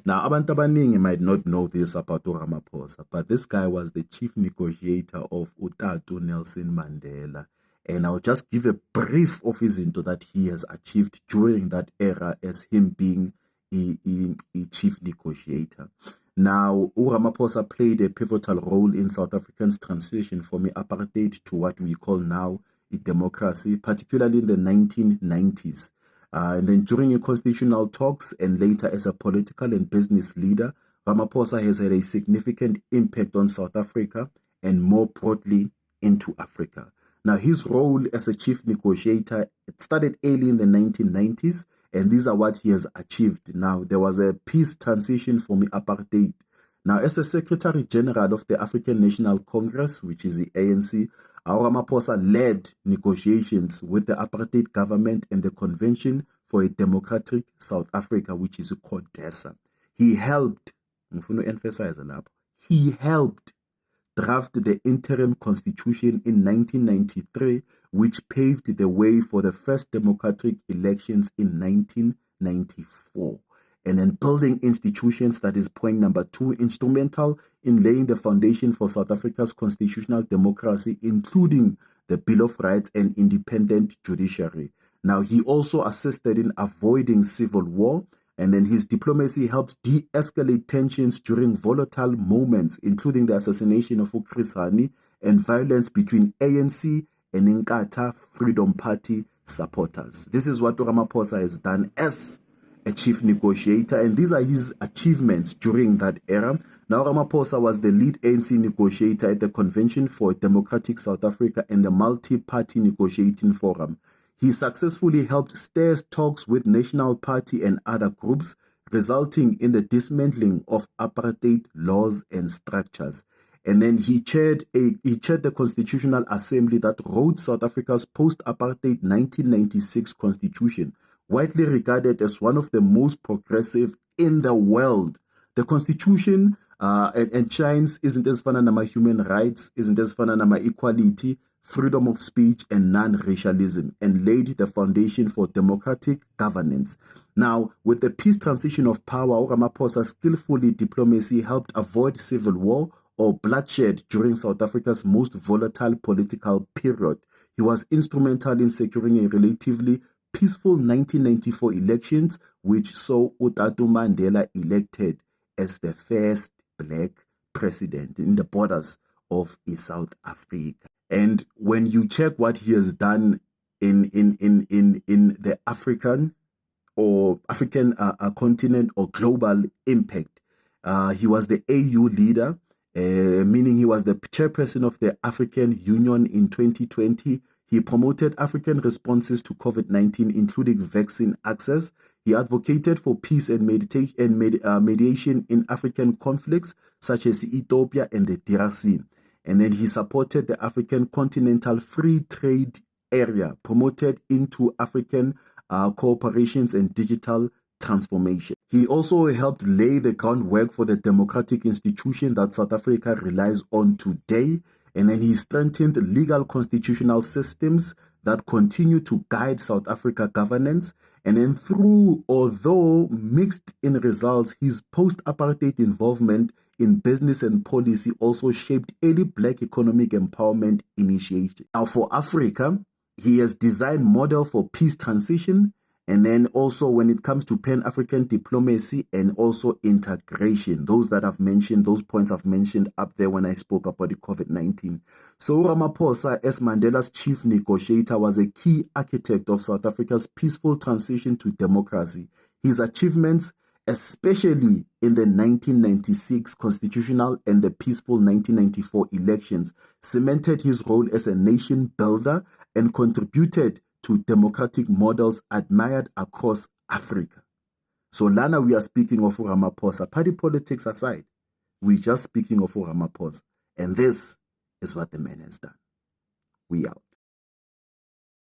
Now, abantu abaningi might not know this about Ramaphosa, but this guy was the chief negotiator of Utatu Nelson Mandela. And I'll just give a brief of his into that he has achieved during that era as him being a chief negotiator. Now, Ramaphosa played a pivotal role in South Africa's transition from apartheid to what we call now a democracy, particularly in the 1990s. And then during constitutional talks and later as a political and business leader, Ramaphosa has had a significant impact on South Africa and more broadly into Africa. Now, his role as a chief negotiator, it started early in the 1990s, and these are what he has achieved. Now, there was a peace transition from apartheid. Now, as a Secretary General of the African National Congress, which is the ANC, Ramaphosa led negotiations with the apartheid government and the Convention for a Democratic South Africa, which is called CODESA. He helped, I'm going to emphasize a lot, he helped draft the interim constitution in 1993, which paved the way for the first democratic elections in 1994. And then building institutions, that is point number 2, instrumental in laying the foundation for South Africa's constitutional democracy, including the Bill of Rights and independent judiciary. Now, he also assisted in avoiding civil war, and then his diplomacy helped de-escalate tensions during volatile moments, including the assassination of Chris Hani and violence between ANC and Inkatha Freedom Party supporters. This is what Ramaphosa has done as a chief negotiator, and these are his achievements during that era. Now, Ramaphosa was the lead ANC negotiator at the Convention for Democratic South Africa and the Multi-Party Negotiating Forum. He successfully helped steer talks with National Party and other groups, resulting in the dismantling of apartheid laws and structures. And then he chaired the Constitutional Assembly that wrote South Africa's post-apartheid 1996 constitution, widely regarded as one of the most progressive in the world. The constitution enshrines isn't as fana human rights, isn't as fana equality, freedom of speech, and non-racialism, and laid the foundation for democratic governance. Now, with the peace transition of power, Ramaphosa's skillfully diplomacy helped avoid civil war or bloodshed during South Africa's most volatile political period. He was instrumental in securing a relatively peaceful 1994 elections, which saw Utatu Mandela elected as the first black president in the borders of South Africa. And when you check what he has done in the African continent or global impact, he was the AU leader, meaning he was the chairperson of the African Union in 2020. He promoted African responses to COVID-19, including vaccine access. He advocated for peace and mediation in African conflicts, such as Ethiopia and the DRC. And then he supported the African Continental Free Trade Area, promoted into African cooperations and digital transformation. He also helped lay the groundwork for the democratic institution that South Africa relies on today. And then he strengthened legal constitutional systems that continue to guide South Africa governance. And then although mixed in results, his post-apartheid involvement in business and policy also shaped early black economic empowerment initiatives. Now, for Africa, he has designed model for peace transition, and then also when it comes to Pan-African diplomacy and also integration, those points I've mentioned up there when I spoke about the COVID-19. So Ramaphosa, as Mandela's chief negotiator, was a key architect of South Africa's peaceful transition to democracy. His achievements, especially in the 1996 constitutional and the peaceful 1994 elections, cemented his role as a nation builder and contributed to democratic models admired across Africa. So Lana, we are speaking of Ramaphosa. Party politics aside, we're just speaking of Ramaphosa. And this is what the man has done. We out.